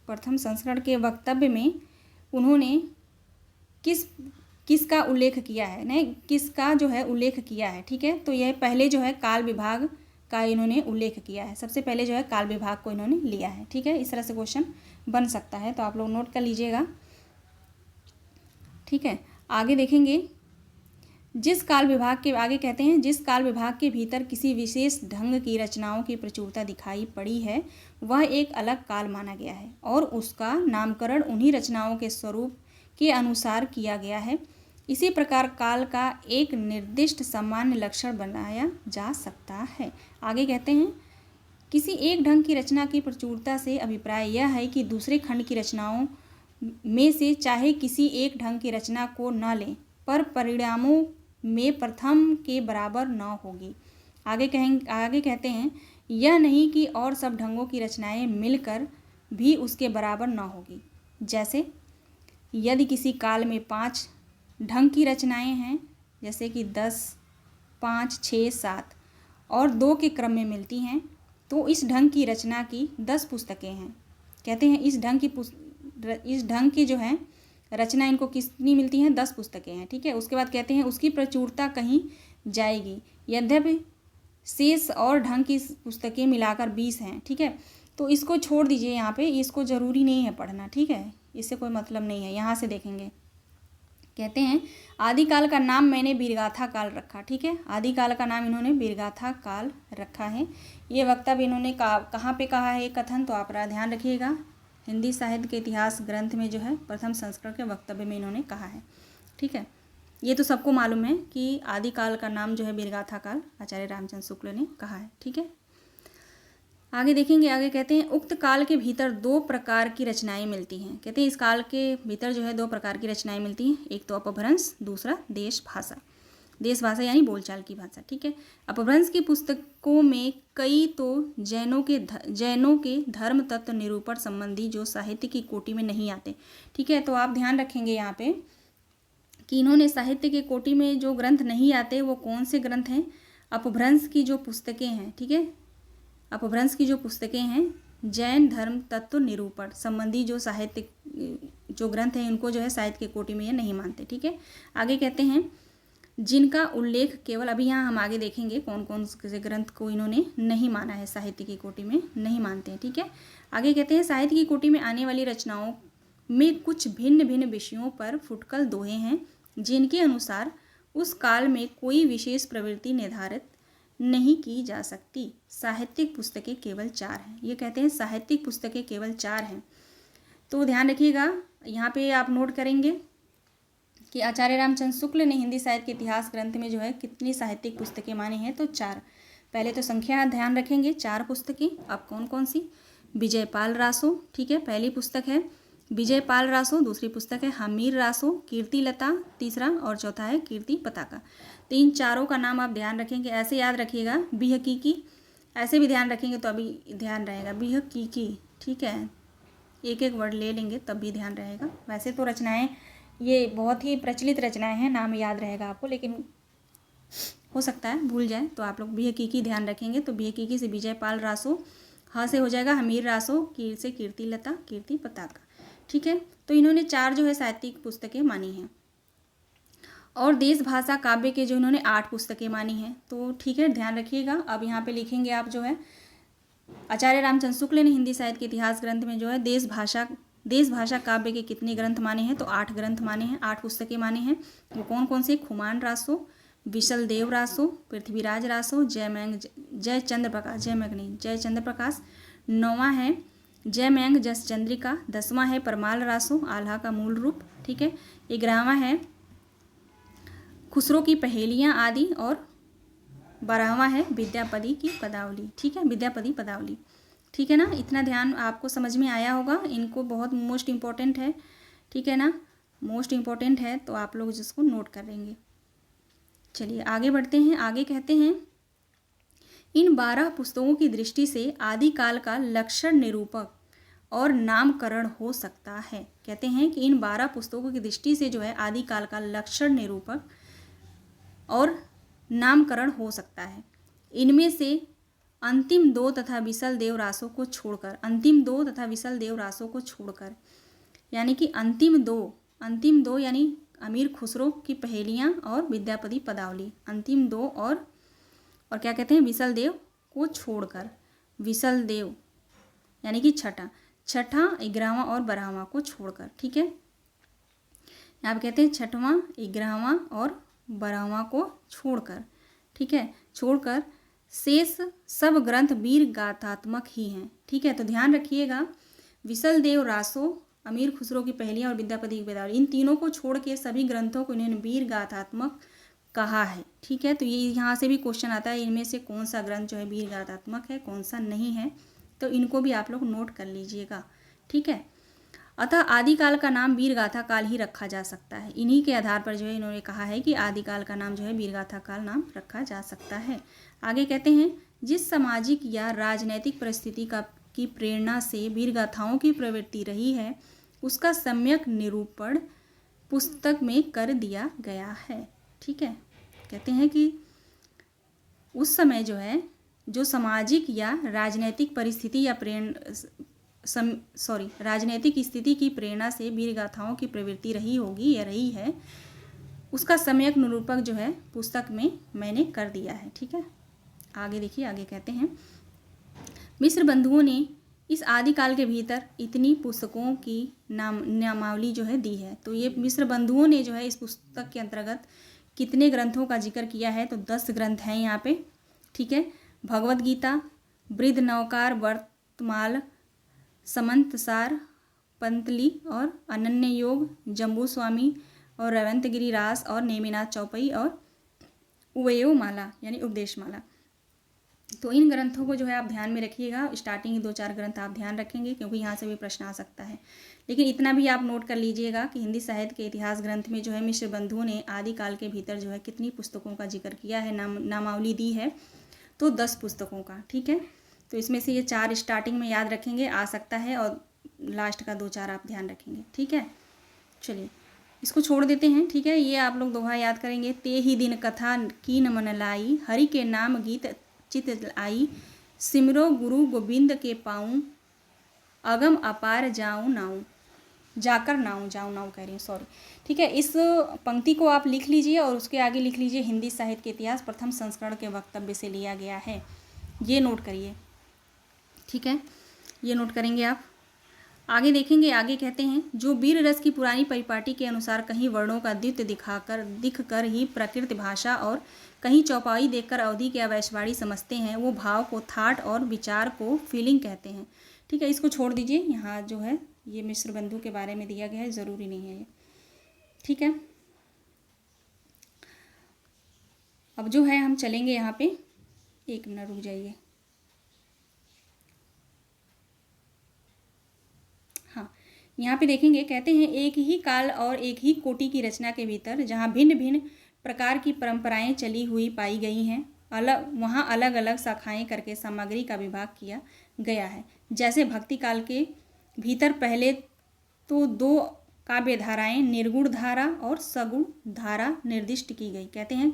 प्रथम संस्करण के वक्तव्य में उन्होंने किसका उल्लेख किया है, नहीं किसका जो है उल्लेख किया है। ठीक है, तो यह पहले जो है काल विभाग का इन्होंने उल्लेख किया है, सबसे पहले जो है काल विभाग को इन्होंने लिया है। ठीक है, इस तरह से क्वेश्चन बन सकता है, तो आप लोग नोट कर लीजिएगा। ठीक है, आगे देखेंगे जिस काल विभाग के आगे कहते हैं जिस काल विभाग के भीतर किसी विशेष ढंग की रचनाओं की प्रचुरता दिखाई पड़ी है वह एक अलग काल माना गया है और उसका नामकरण उन्हीं रचनाओं के स्वरूप के अनुसार किया गया है। इसी प्रकार काल का एक निर्दिष्ट सामान्य लक्षण बनाया जा सकता है। आगे कहते हैं किसी एक ढंग की रचना की प्रचुरता से अभिप्राय यह है कि दूसरे खंड की रचनाओं में से चाहे किसी एक ढंग की रचना को न लें पर परिणामों में प्रथम के बराबर न होगी। आगे कहते हैं यह नहीं कि और सब ढंगों की रचनाएं मिलकर भी उसके बराबर न होगी। जैसे यदि किसी काल में 5 ढंग की रचनाएं हैं, जैसे कि 10, 5, 6, 7 और 2 के क्रम में मिलती हैं, तो इस ढंग की रचना की 10 पुस्तकें हैं। कहते हैं इस ढंग की जो है रचना इनको कितनी मिलती हैं, 10 पुस्तकें हैं। ठीक है, उसके बाद कहते हैं उसकी प्रचुरता कहीं जाएगी यद्यपि शेष और ढंग की पुस्तकें मिलाकर 20 हैं। ठीक है, तो इसको छोड़ दीजिए, यहाँ पे इसको ज़रूरी नहीं है पढ़ना। ठीक है, इससे कोई मतलब नहीं है। यहाँ से देखेंगे कहते हैं आदिकाल का नाम मैंने वीरगाथा काल रखा। ठीक है, आदिकाल का नाम इन्होंने वीरगाथा काल रखा है। ये वक्तव्य इन्होंने कहाँ पे कहा है कथन, तो आप ध्यान रखिएगा हिंदी साहित्य के इतिहास ग्रंथ में जो है प्रथम संस्करण के वक्तव्य में इन्होंने कहा है। ठीक है, ये तो सबको मालूम है कि आदिकाल का नाम जो है वीरगाथा काल आचार्य रामचंद्र शुक्ल ने कहा है। ठीक है, आगे देखेंगे। आगे कहते हैं उक्त काल के भीतर 2 प्रकार की रचनाएं मिलती हैं। कहते हैं इस काल के भीतर जो है 2 प्रकार की रचनाएं मिलती हैं, एक तो अपभ्रंश, दूसरा देश भाषा यानी बोलचाल की भाषा। ठीक है, अपभ्रंश की पुस्तकों में कई तो जैनों के धर्म तत्व निरूपण संबंधी जो साहित्य की कोटि में नहीं आते। ठीक है, तो आप ध्यान रखेंगे यहाँ पे कि इन्होंने साहित्य के कोटि में जो ग्रंथ नहीं आते वो कौन से ग्रंथ हैं, अपभ्रंश की जो पुस्तकें हैं। ठीक है, अपभ्रंश की जो पुस्तकें हैं जैन धर्म तत्व निरूपण संबंधी जो साहित्य जो ग्रंथ हैं इनको जो है साहित्य के कोटि में ये नहीं मानते। ठीक है, आगे कहते हैं जिनका उल्लेख केवल, अभी यहाँ हम आगे देखेंगे कौन कौन से ग्रंथ को इन्होंने नहीं माना है, साहित्य की कोटि में नहीं मानते हैं। ठीक है, आगे कहते हैं साहित्य की कोटि में आने वाली रचनाओं में कुछ भिन्न भिन्न विषयों पर फुटकल दोहे हैं जिनके अनुसार उस काल में कोई विशेष प्रवृत्ति निर्धारित नहीं की जा सकती। साहित्यिक पुस्तकें केवल 4 हैं। ये कहते हैं साहित्यिक पुस्तकें केवल 4 हैं। तो ध्यान रखिएगा, यहाँ पे आप नोट करेंगे कि आचार्य रामचंद्र शुक्ल ने हिंदी साहित्य के इतिहास ग्रंथ में जो है कितनी साहित्यिक पुस्तकें मानी हैं, तो 4। पहले तो संख्या ध्यान रखेंगे, 4 पुस्तकें। अब कौन कौन सी, विजयपाल रासो, ठीक है, पहली पुस्तक है विजयपाल रासो, दूसरी पुस्तक है हमीर रासो, कीर्तिलता तीसरा, और चौथा है कीर्ति पताका। तो इन चारों का नाम आप ध्यान रखेंगे, ऐसे याद रखिएगा। बिहकीकी ऐसे भी ध्यान रखेंगे तो अभी ध्यान रहेगा, बिहकीकी। ठीक है, एक एक वर्ड ले लेंगे तब भी ध्यान रहेगा। वैसे तो रचनाएं ये बहुत ही प्रचलित रचनाएं हैं, नाम याद रहेगा आपको, लेकिन हो सकता है भूल जाए, तो आप लोग बिहकीकी ध्यान रखेंगे। तो बिहकीकी से विजयपाल रासो, हाँ से हो जाएगा हमीर रासो, कीर से कीर्तिलता, कीर्ति पताका। ठीक है, तो इन्होंने 4 जो है साहित्यिक पुस्तकें मानी हैं। और देश भाषा काव्य के जो इन्होंने 8 पुस्तकें मानी हैं। तो ठीक है, ध्यान रखिएगा। अब यहाँ पे लिखेंगे आप जो है आचार्य रामचंद्र शुक्ल ने हिंदी साहित्य के इतिहास ग्रंथ में जो है देश भाषा काव्य के कितने ग्रंथ माने हैं, तो 8 ग्रंथ माने हैं, 8 पुस्तकें माने हैं। वो कौन कौन से, खुमान रासो, विशल देव रासो, पृथ्वीराज रासो, जयचंद्र प्रकाश। 9वां है जयमैंग जस चंद्रिका। 10वां है परमाल रासो, आल्हा का मूल रूप। ठीक है, 11वां है खुसरो की पहेलियाँ आदि, और 12वां है विद्यापति की पदावली। ठीक है, विद्यापति पदावली। ठीक है ना, इतना ध्यान आपको समझ में आया होगा। इनको बहुत मोस्ट इम्पोर्टेंट है, ठीक है ना, मोस्ट इम्पोर्टेंट है, तो आप लोग जिसको नोट कर लेंगे। चलिए आगे बढ़ते हैं। आगे कहते हैं इन 12 पुस्तकों की दृष्टि से आदिकाल का लक्षण निरूपक और नामकरण हो सकता है। कहते हैं कि इन 12 पुस्तकों की दृष्टि से जो है आदिकाल का लक्षण निरूपक और नामकरण हो सकता है। इनमें से अंतिम दो तथा विसल देव रासों को छोड़कर यानी कि अंतिम दो यानी अमीर खुसरो की पहेलियाँ और विद्यापति पदावली, अंतिम दो और क्या कहते हैं, विसल देव को छोड़कर, विसल देव यानी कि छठा, 11वां और 12वां को छोड़कर। ठीक है, यहाँ पे कहते हैं 6वां, 11वां और 12वां को छोड़कर। ठीक है, छोड़कर शेष सब ग्रंथ वीर गाथात्मक ही हैं। ठीक है, तो ध्यान रखिएगा, विसल देव रासो, अमीर खुसरो की पहेलियाँ और विद्यापति की पदावली, इन तीनों को छोड़ के सभी ग्रंथों को इन्होंने वीर गाथात्मक कहा है। ठीक है, तो ये यहाँ से भी क्वेश्चन आता है, इनमें से कौन सा ग्रंथ जो है वीर गाथात्मक है, कौन सा नहीं है, तो इनको भी आप लोग नोट कर लीजिएगा। ठीक है, अतः आदिकाल का नाम वीरगाथा काल ही रखा जा सकता है। इन्हीं के आधार पर जो है इन्होंने कहा है कि आदिकाल का नाम जो है वीरगाथा काल नाम रखा जा सकता है। आगे कहते हैं, जिस सामाजिक या राजनैतिक परिस्थिति की प्रेरणा से वीरगाथाओं की प्रवृत्ति रही है, उसका सम्यक निरूपण पुस्तक में कर दिया गया है। ठीक है, कहते हैं कि उस समय जो है जो सामाजिक या राजनैतिक परिस्थिति या राजनैतिक स्थिति की प्रेरणा से वीरगाथाओं की प्रवृत्ति रही होगी या रही है, उसका सम्यक निरूपक जो है पुस्तक में मैंने कर दिया है। ठीक है, आगे देखिए, आगे कहते हैं, मिस्र बंधुओं ने इस आदिकाल के भीतर इतनी पुस्तकों की नामावली जो है दी है। तो ये मिस्र बंधुओं ने जो है इस पुस्तक के अंतर्गत कितने ग्रंथों का जिक्र किया है, तो 10 ग्रंथ हैं यहाँ पे। ठीक है, भगवद गीता, बृहद नवकार, वर्तमाल, समंतसार, पंतली और अनन्य योग, जम्बू स्वामी और रवंतगिरी रास और नेमिनाथ चौपई और उवयो माला यानी उपदेश माला। तो इन ग्रंथों को जो है आप ध्यान में रखिएगा। स्टार्टिंग के 2-4 ग्रंथ आप ध्यान रखेंगे क्योंकि यहाँ से भी प्रश्न आ सकता है, लेकिन इतना भी आप नोट कर लीजिएगा कि हिंदी साहित्य के इतिहास ग्रंथ में जो है मिश्र बंधुओं ने आदिकाल के भीतर जो है कितनी पुस्तकों का जिक्र किया है, नामावली दी है, तो 10 पुस्तकों का। ठीक है, तो इसमें से ये 4 स्टार्टिंग में याद रखेंगे, आ सकता है, और लास्ट का 2-4 आप ध्यान रखेंगे। ठीक है, चलिए इसको छोड़ देते हैं। ठीक है, ये आप लोग दोहा याद करेंगे, ते ही दिन कथा कीन मन लाई, हरि के नाम गीत चित आई, सिमरो गुरु गोविंद के पाऊँ, अगम अपार जाऊँ नाऊँ, जाकर नाऊँ कह रही हूँ, सॉरी। ठीक है, इस पंक्ति को आप लिख लीजिए और उसके आगे लिख लीजिए, हिंदी साहित्य के इतिहास प्रथम संस्करण के वक्तव्य से लिया गया है। ये नोट करिए। ठीक है, ये नोट करेंगे आप। आगे देखेंगे, आगे कहते हैं, जो वीर रस की पुरानी परिपाटी के अनुसार कहीं वर्णों का द्वित्व दिखकर ही प्रकृत भाषा और कहीं चौपाई देखकर अवधि के अवैशवाड़ी समझते हैं, वो भाव को थाट और विचार को फीलिंग कहते हैं। ठीक है, इसको छोड़ दीजिए, यहाँ जो है ये मिश्र बंधु के बारे में दिया गया है, ज़रूरी नहीं है ये। ठीक है, अब जो है हम चलेंगे यहाँ पे, 1 मिनट रुक जाइए। हाँ, यहाँ पे देखेंगे, कहते हैं, एक ही काल और एक ही कोटि की रचना के भीतर जहाँ भिन्न भिन्न प्रकार की परंपराएं चली हुई पाई गई हैं, वहाँ अलग अलग शाखाएं करके सामग्री का विभाग किया गया है। जैसे भक्ति काल के भीतर पहले तो 2 काव्य धाराएं निर्गुण धारा और सगुण धारा निर्दिष्ट की गई। कहते हैं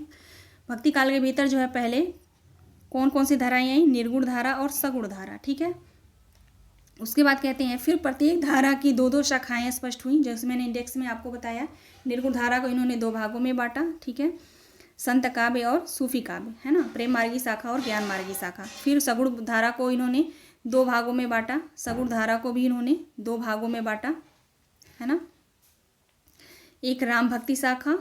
भक्ति काल के भीतर जो है पहले कौन कौन सी धाराएं आई, निर्गुण धारा और सगुण धारा। ठीक है, उसके बाद कहते हैं, फिर प्रत्येक धारा की 2-2 शाखाएं स्पष्ट हुई। जैसे मैंने इंडेक्स में आपको बताया, निर्गुण धारा को इन्होंने 2 भागों में बांटा। ठीक है, संत काव्य और सूफी काव्य, है ना, प्रेम मार्गी शाखा और ज्ञान मार्गी शाखा। फिर सगुण धारा को इन्होंने 2 भागों में बांटा, सगुण धारा को भी इन्होंने 2 भागों में बांटा, है ना, एक राम भक्ति शाखा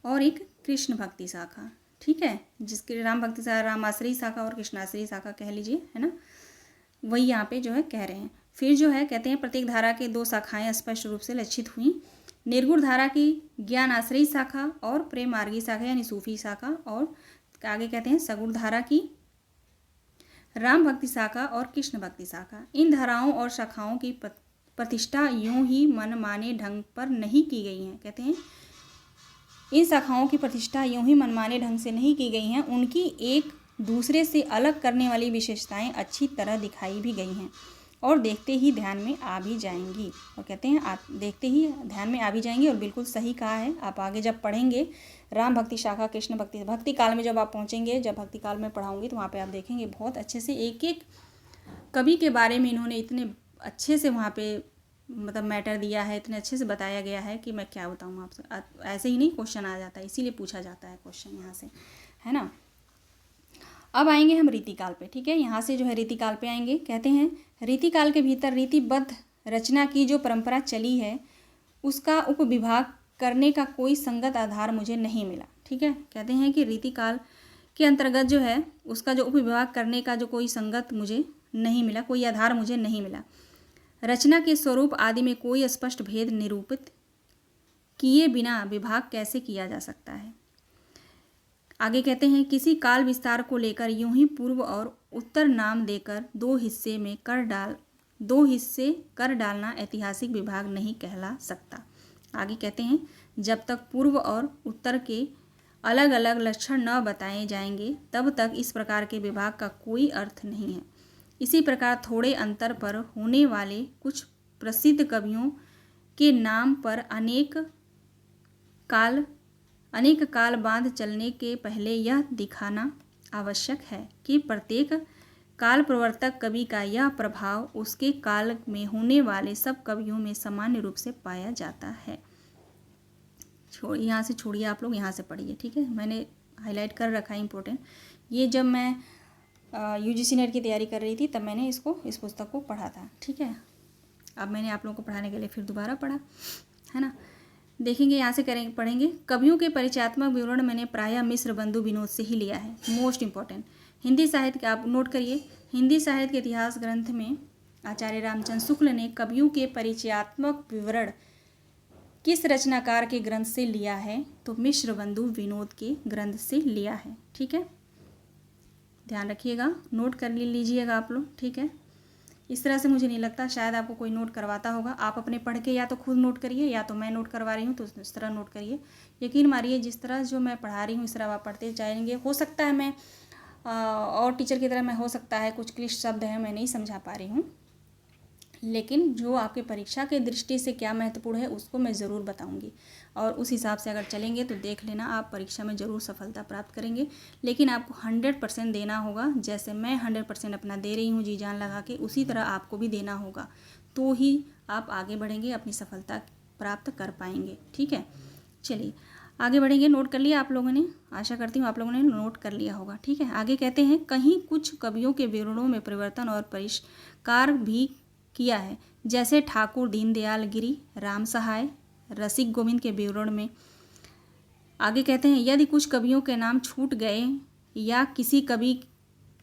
और एक कृष्ण भक्ति शाखा। ठीक है, जिसके राम भक्ति शाखा, रामाश्रयी शाखा और कृष्णाश्रयी शाखा कह लीजिए, है ना, वही यहाँ पे जो है कह रहे हैं। फिर जो है कहते हैं, प्रत्येक धारा के 2 शाखाएं स्पष्ट रूप से लक्षित हुई। निर्गुण धारा की ज्ञान आश्रयी शाखा और प्रेम मार्गी शाखा यानी सूफी शाखा, और आगे कहते हैं सगुण धारा की राम भक्ति शाखा और कृष्ण भक्ति शाखा। इन धाराओं और शाखाओं की प्रतिष्ठा यूं ही मनमाने ढंग पर नहीं की गई है। कहते हैं इन शाखाओं की प्रतिष्ठा यूं ही मनमाने ढंग से नहीं की गई हैं, उनकी एक दूसरे से अलग करने वाली विशेषताएं अच्छी तरह दिखाई भी गई हैं। और देखते ही ध्यान में आ भी जाएंगी। और कहते हैं आप देखते ही ध्यान में आ भी जाएंगी, और बिल्कुल सही कहा है। आप आगे जब पढ़ेंगे राम भक्ति शाखा कृष्ण भक्ति भक्ति काल में जब आप पहुँचेंगे, जब भक्ति काल में पढ़ाऊँगी तो वहाँ पे आप देखेंगे बहुत अच्छे से एक एक कवि के बारे में इन्होंने इतने अच्छे से वहाँ पे मतलब मैटर दिया है, इतने अच्छे से बताया गया है कि मैं क्या बताऊँ आपसे। ऐसे ही नहीं क्वेश्चन आ जाता है, इसीलिए पूछा जाता है क्वेश्चन यहाँ से, है ना। अब आएंगे हम रीतिकाल पे, ठीक है। यहाँ से जो है रीतिकाल पे आएंगे। कहते हैं रीतिकाल के भीतर रीतिबद्ध रचना की जो परंपरा चली है उसका उपविभाग करने का कोई संगत आधार मुझे नहीं मिला, ठीक है। कहते हैं कि रीतिकाल के अंतर्गत जो है उसका जो उपविभाग करने का जो कोई संगत मुझे नहीं मिला, कोई आधार मुझे नहीं मिला। रचना के स्वरूप आदि में कोई स्पष्ट भेद निरूपित किए बिना विभाग कैसे किया जा सकता है। आगे कहते हैं किसी काल विस्तार को लेकर यूं ही पूर्व और उत्तर नाम देकर दो हिस्से कर डालना ऐतिहासिक विभाग नहीं कहला सकता। आगे कहते हैं जब तक पूर्व और उत्तर के अलग अलग लक्षण न बताए जाएंगे तब तक इस प्रकार के विभाग का कोई अर्थ नहीं है। इसी प्रकार थोड़े अंतर पर होने वाले कुछ प्रसिद्ध कवियों के नाम पर अनेक काल बांध चलने के पहले यह दिखाना आवश्यक है कि प्रत्येक काल प्रवर्तक कवि का यह प्रभाव उसके काल में होने वाले सब कवियों में सामान्य रूप से पाया जाता है। यहाँ से छोड़िए, आप लोग यहाँ से पढ़िए, ठीक है। मैंने हाईलाइट कर रखा है इम्पोर्टेंट। ये जब मैं यूजीसी नेट की तैयारी कर रही थी तब मैंने इस पुस्तक को पढ़ा था, ठीक है। अब मैंने आप लोगों को पढ़ाने के लिए फिर दोबारा पढ़ा, है ना। देखेंगे यहाँ से पढ़ेंगे कवियों के परिचयात्मक विवरण मैंने प्रायः मिश्र बंधु विनोद से ही लिया है। मोस्ट इंपॉर्टेंट हिंदी साहित्य का आप नोट करिए। हिंदी साहित्य के इतिहास ग्रंथ में आचार्य रामचंद्र शुक्ल ने कवियों के परिचयात्मक विवरण किस रचनाकार के ग्रंथ से लिया है, तो मिश्र बंधु विनोद के ग्रंथ से लिया है, ठीक है। ध्यान रखिएगा, नोट कर लीजिएगा आप लोग, ठीक है। इस तरह से मुझे नहीं लगता शायद आपको कोई नोट करवाता होगा। आप अपने पढ़ के या तो खुद नोट करिए या तो मैं नोट करवा रही हूँ, तो इस तरह नोट करिए। यकीन मारिए जिस तरह जो मैं पढ़ा रही हूँ इस तरह आप पढ़ते जाएंगे। हो सकता है मैं और टीचर की तरह मैं हो सकता है कुछ क्लिष्ट शब्द हैं मैं नहीं समझा पा रही हूँ, लेकिन जो आपके परीक्षा के दृष्टि से क्या महत्वपूर्ण है उसको मैं ज़रूर बताऊंगी, और उस हिसाब से अगर चलेंगे तो देख लेना आप परीक्षा में ज़रूर सफलता प्राप्त करेंगे। लेकिन आपको 100% देना होगा। जैसे मैं 100% अपना दे रही हूँ जी जान लगा के, उसी तरह आपको भी देना होगा, तो ही आप आगे बढ़ेंगे, अपनी सफलता प्राप्त कर पाएंगे, ठीक है। चलिए आगे बढ़ेंगे। नोट कर लिया आप लोगों ने, आशा करती हूँ आप लोगों ने नोट कर लिया होगा, ठीक है। आगे कहते हैं कहीं कुछ कवियों के विवरणों में परिवर्तन और परिष्कार भी किया है, जैसे ठाकुर दीनदयाल गिरी, राम सहाय, रसिक गोविंद के विवरण में। आगे कहते हैं यदि कुछ कवियों के नाम छूट गए या किसी कवि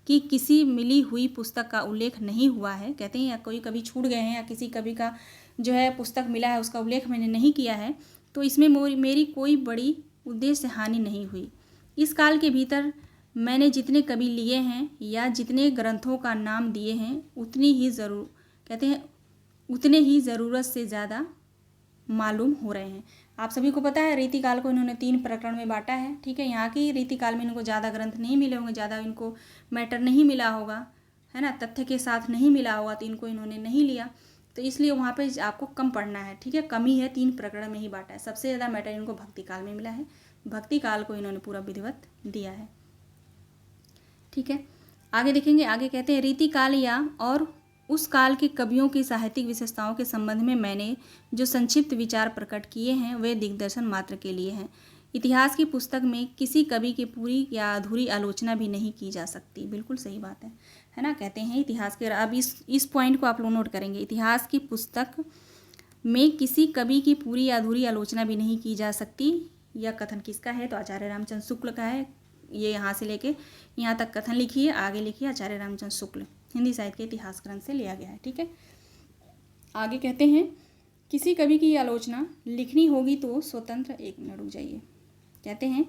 की किसी मिली हुई पुस्तक का उल्लेख नहीं हुआ है, कहते हैं या कोई कवि छूट गए हैं या किसी कवि का जो है पुस्तक मिला है उसका उल्लेख मैंने नहीं किया है, तो इसमें मेरी कोई बड़ी उद्देश्य हानि नहीं हुई। इस काल के भीतर मैंने जितने कवि लिए हैं या जितने ग्रंथों का नाम दिए हैं उतने ही ज़रूरत से ज़्यादा मालूम हो रहे हैं। आप सभी को पता है रीतिकाल को इन्होंने 3 प्रकरण में बांटा है, ठीक है। यहाँ की रीतिकाल में इनको ज़्यादा ग्रंथ नहीं मिले होंगे, ज़्यादा इनको मैटर नहीं मिला होगा, है ना, तथ्य के साथ नहीं मिला होगा, तो इनको इन्होंने नहीं लिया, तो इसलिए वहाँ पे आपको कम पढ़ना है, ठीक है। कम ही है, 3 प्रकरण में ही बांटा है। सबसे ज़्यादा मैटर इनको भक्ति काल में मिला है, भक्ति काल को इन्होंने पूरा विधिवत दिया है, ठीक है। आगे देखेंगे। आगे कहते हैं रीतिकाल या और उस काल के कवियों की साहित्यिक विशेषताओं के संबंध में मैंने जो संक्षिप्त विचार प्रकट किए हैं वे दिग्दर्शन मात्र के लिए हैं। इतिहास की पुस्तक में किसी कवि की पूरी या अधूरी आलोचना भी नहीं की जा सकती। बिल्कुल सही बात है ना। कहते हैं इतिहास के, अब इस पॉइंट को आप लोग नोट करेंगे। इतिहास की पुस्तक में किसी कवि की पूरी या अधूरी आलोचना भी नहीं की जा सकती। यह कथन किसका है, तो आचार्य रामचंद्र शुक्ल का है। ये यहाँ से लेके यहाँ तक कथन लिखिए, आगे लिखिए आचार्य रामचंद्र शुक्ल, हिंदी साहित्य के इतिहास ग्रंथ से लिया गया है, ठीक है। आगे कहते हैं किसी कवि की आलोचना लिखनी होगी तो स्वतंत्र, एक मिनट रुक जाइए। कहते हैं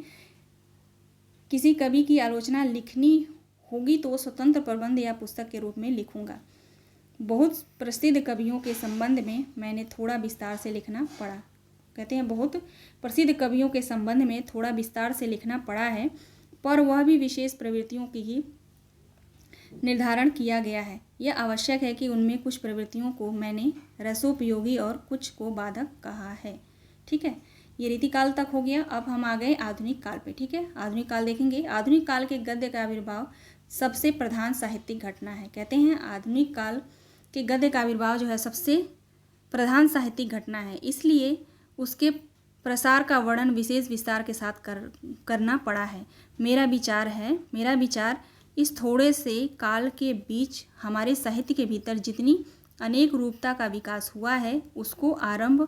किसी कवि की आलोचना लिखनी होगी तो स्वतंत्र प्रबंध या पुस्तक के रूप में लिखूंगा। बहुत प्रसिद्ध कवियों के संबंध में मैंने थोड़ा विस्तार से लिखना पड़ा। कहते हैं बहुत प्रसिद्ध कवियों के संबंध में थोड़ा विस्तार से लिखना पड़ा है, पर वह भी विशेष प्रवृत्तियों की ही निर्धारण किया गया है। यह आवश्यक है कि उनमें कुछ प्रवृत्तियों को मैंने रसोपयोगी और कुछ को बाधक कहा है। ठीक है, ये रीतिकाल तक हो गया। अब हम आ गए आधुनिक काल पे। ठीक है, आधुनिक काल देखेंगे। आधुनिक काल के गद्य का आविर्भाव सबसे प्रधान साहित्यिक घटना है। कहते हैं आधुनिक काल के गद्य का आविर्भाव जो है सबसे प्रधान साहित्यिक घटना है, इसलिए उसके प्रसार का वर्णन विशेष विस्तार के साथ करना पड़ा है। मेरा विचार इस थोड़े से काल के बीच हमारे साहित्य के भीतर जितनी अनेक रूपता का विकास हुआ है उसको आरंभ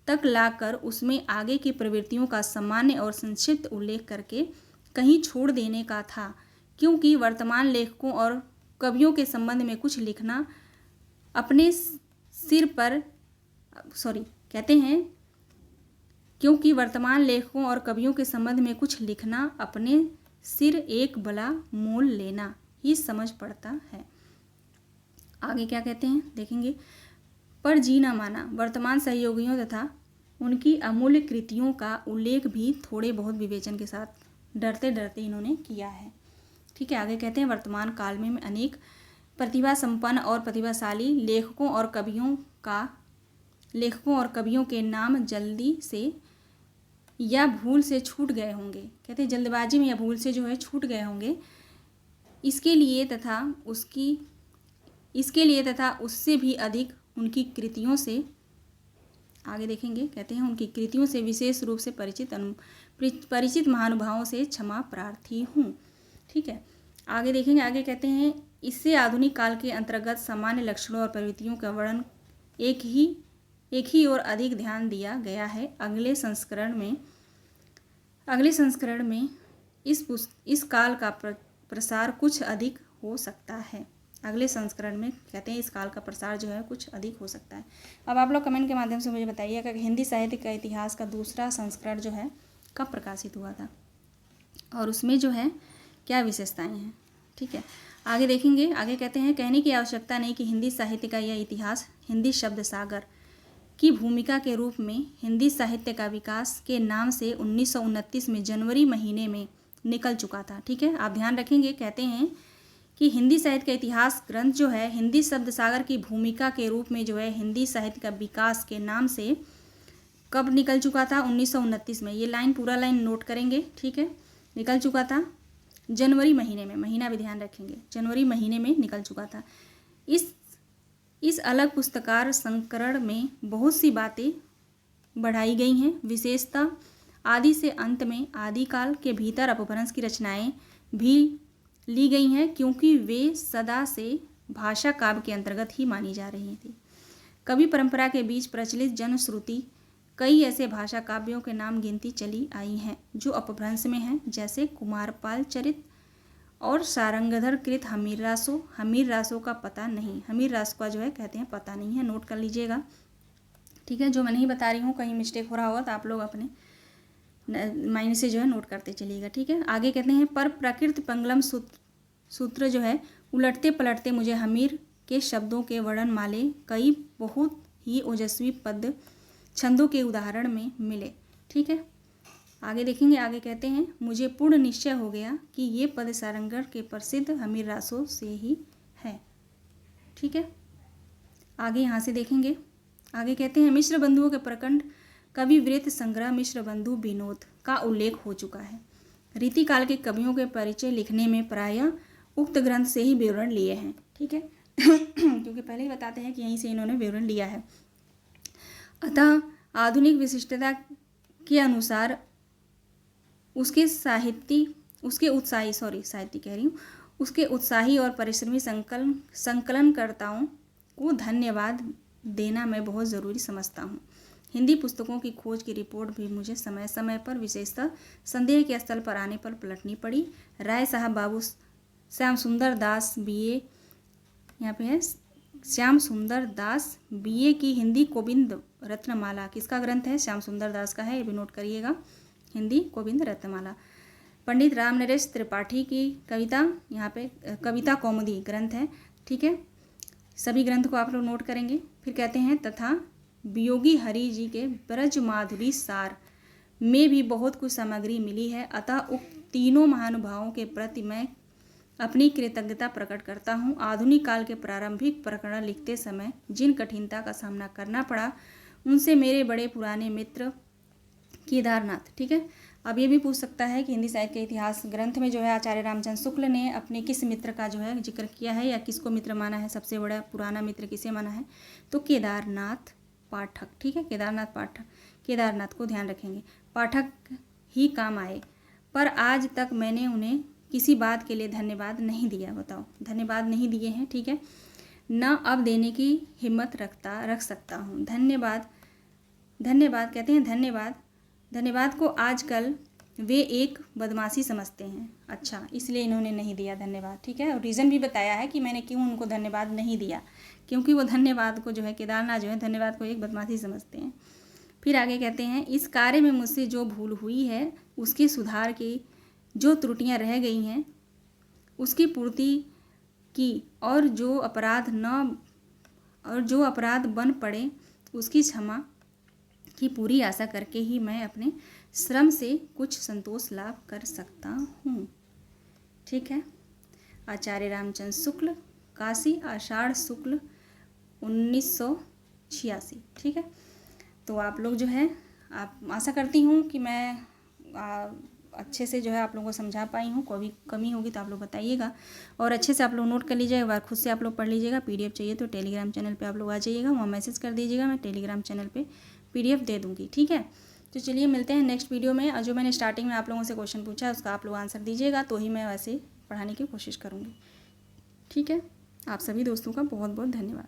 तक लाकर उसमें आगे की प्रवृत्तियों का सामान्य और संक्षिप्त उल्लेख करके कहीं छोड़ देने का था, क्योंकि वर्तमान लेखकों और कवियों के संबंध में कुछ लिखना अपने सिर पर कहते हैं क्योंकि वर्तमान लेखकों और कवियों के संबंध में कुछ लिखना अपने सिर एक बला मोल लेना ही समझ पड़ता है। आगे क्या कहते हैं देखेंगे। पर जी न माना वर्तमान सहयोगियों तथा उनकी अमूल्य कृतियों का उल्लेख भी थोड़े बहुत विवेचन के साथ डरते डरते इन्होंने किया है। ठीक है, आगे कहते हैं वर्तमान काल में अनेक प्रतिभा संपन्न और प्रतिभाशाली लेखकों और कवियों के नाम जल्दी से या भूल से छूट गए होंगे। कहते हैं जल्दबाजी में या भूल से जो है छूट गए होंगे। इसके लिए तथा उससे भी अधिक उनकी कृतियों से आगे देखेंगे। कहते हैं उनकी कृतियों से विशेष रूप से परिचित महानुभावों से क्षमा प्रार्थी हूँ। ठीक है, आगे देखेंगे। आगे कहते हैं इससे आधुनिक काल के अंतर्गत सामान्य लक्षणों और प्रवृत्तियों का वर्णन एक ही और अधिक ध्यान दिया गया है। अगले संस्करण में इस काल का प्रसार कुछ अधिक हो सकता है। अगले संस्करण में कहते हैं इस काल का प्रसार जो है कुछ अधिक हो सकता है। अब आप लोग कमेंट के माध्यम से मुझे बताइएगा कि हिंदी साहित्य का इतिहास का दूसरा संस्करण जो है कब प्रकाशित हुआ था और उसमें जो है क्या विशेषताएं हैं। ठीक है, आगे देखेंगे। आगे कहते हैं कहने की आवश्यकता नहीं कि हिंदी साहित्य का यह इतिहास हिंदी शब्द सागर की भूमिका के रूप में हिंदी साहित्य का विकास के नाम से 1929 में जनवरी महीने में निकल चुका था। ठीक है, आप ध्यान रखेंगे। कहते हैं कि हिंदी साहित्य का इतिहास ग्रंथ जो है हिंदी शब्द सागर की भूमिका के रूप में जो है हिंदी साहित्य का विकास के नाम से कब निकल चुका था 1929 में। ये लाइन पूरा लाइन नोट करेंगे। ठीक है, निकल चुका था जनवरी महीने में, महीना भी ध्यान रखेंगे, जनवरी महीने में निकल चुका था। इस अलग पुस्तकार संस्करण में बहुत सी बातें बढ़ाई गई हैं। विशेषतः आदि से अंत में आदिकाल के भीतर अपभ्रंश की रचनाएं भी ली गई हैं, क्योंकि वे सदा से भाषा काव्य के अंतर्गत ही मानी जा रही थी। कवि परंपरा के बीच प्रचलित जनश्रुति कई ऐसे भाषा काव्यों के नाम गिनती चली आई हैं जो अपभ्रंश में हैं, जैसे कुमारपाल चरित और सारंगधर कृत हमीर रासो का पता नहीं। हमीर रासो का जो है कहते हैं पता नहीं है, नोट कर लीजिएगा। ठीक है, जो मैं नहीं बता रही हूँ कहीं मिस्टेक हो रहा होगा तो आप लोग अपने माइंड से जो है नोट करते चलिएगा। ठीक है, आगे कहते हैं पर प्रकृति पंगलम सूत्र जो है उलटते पलटते मुझे हमीर के शब्दों के वर्णन माले कई बहुत ही ओजस्वी पद छंदों के उदाहरण में मिले। ठीक है, आगे देखेंगे। आगे कहते हैं मुझे पूर्ण निश्चय हो गया कि ये पद सारंगढ़ के प्रसिद्ध हमीर रासों से ही है। ठीक है, आगे यहाँ से देखेंगे। आगे कहते हैं मिश्र बंधुओं के प्रखंड कवि वृत्त संग्रह मिश्र बंधु विनोद का उल्लेख हो चुका है। रीतिकाल के कवियों के परिचय लिखने में प्रायः उक्त ग्रंथ से ही विवरण लिए हैं। ठीक है क्योंकि पहले ही बताते हैं कि यहीं से इन्होंने विवरण लिया है। अतः आधुनिक विशिष्टता के अनुसार उसके उत्साही और परिश्रमी संकलनकर्ताओं को धन्यवाद देना मैं बहुत ज़रूरी समझता हूँ। हिंदी पुस्तकों की खोज की रिपोर्ट भी मुझे समय समय पर विशेषतः संदेह के स्थल पर आने पर पलटनी पड़ी। राय साहब बाबू श्याम सुंदर दास BA, यहाँ पे है श्याम सुंदर दास BA की हिंदी गोविंद रत्नमाला किसका ग्रंथ है? श्याम सुंदर दास का है, ये भी नोट करिएगा, हिंदी गोविंद रत्नमाला। पंडित राम नरेश त्रिपाठी की कविता, यहाँ पे कविता कौमुदी ग्रंथ है। ठीक है, सभी ग्रंथ को आप लोग नोट करेंगे। फिर कहते हैं तथा वियोगी हरि जी के ब्रज माधुरी सार में भी बहुत कुछ सामग्री मिली है। अतः उक्त तीनों महानुभावों के प्रति मैं अपनी कृतज्ञता प्रकट करता हूँ। आधुनिक काल के प्रारंभिक प्रकरण लिखते समय जिन कठिनता का सामना करना पड़ा उनसे मेरे बड़े पुराने मित्र केदारनाथ, ठीक है। अब ये भी पूछ सकता है कि हिंदी साहित्य के इतिहास ग्रंथ में जो है आचार्य रामचंद्र शुक्ल ने अपने किस मित्र का जो है जिक्र किया है या किसको मित्र माना है, सबसे बड़ा पुराना मित्र किसे माना है, तो केदारनाथ पाठक, ठीक है। केदारनाथ पाठक, केदारनाथ को ध्यान रखेंगे, पाठक ही काम आए, पर आज तक मैंने उन्हें किसी बात के लिए धन्यवाद नहीं दिया। बताओ, धन्यवाद नहीं दिए हैं, ठीक है। न अब देने की हिम्मत रख सकता हूँ। धन्यवाद, धन्यवाद कहते हैं धन्यवाद, धन्यवाद को आजकल वे एक बदमाशी समझते हैं। अच्छा, इसलिए इन्होंने नहीं दिया धन्यवाद, ठीक है। और रीज़न भी बताया है कि मैंने क्यों उनको धन्यवाद नहीं दिया, क्योंकि वो धन्यवाद को जो है, केदारनाथ जो है धन्यवाद को एक बदमाशी समझते हैं। फिर आगे कहते हैं, इस कार्य में मुझसे जो भूल हुई है उसके सुधार की, जो त्रुटियां रह गई हैं उसकी पूर्ति की, और जो अपराध बन पड़े उसकी क्षमा की पूरी आशा करके ही मैं अपने श्रम से कुछ संतोष लाभ कर सकता हूँ, ठीक है। आचार्य रामचंद्र शुक्ल, काशी, आषाढ़ शुक्ल 1986, ठीक है। तो आप लोग जो है, आप आशा करती हूँ कि मैं अच्छे से जो है आप लोगों को समझा पाई हूँ। कोई भी कमी होगी तो आप लोग बताइएगा, और अच्छे से आप लोग नोट कर लीजिएगा, एक बार खुद से आप लोग पढ़ लीजिएगा। पीडीएफ चाहिए तो टेलीग्राम चैनल पे आप लोग आ जाइएगा, वहाँ मैसेज कर दीजिएगा, मैं टेलीग्राम चैनल पे पीडीएफ दे दूँगी, ठीक है। तो चलिए मिलते हैं नेक्स्ट वीडियो में। जो मैंने स्टार्टिंग में आप लोगों से क्वेश्चन पूछा है उसका आप लोग आंसर दीजिएगा, तो ही मैं वैसे पढ़ाने की कोशिश करूँगी, ठीक है। आप सभी दोस्तों का बहुत बहुत धन्यवाद।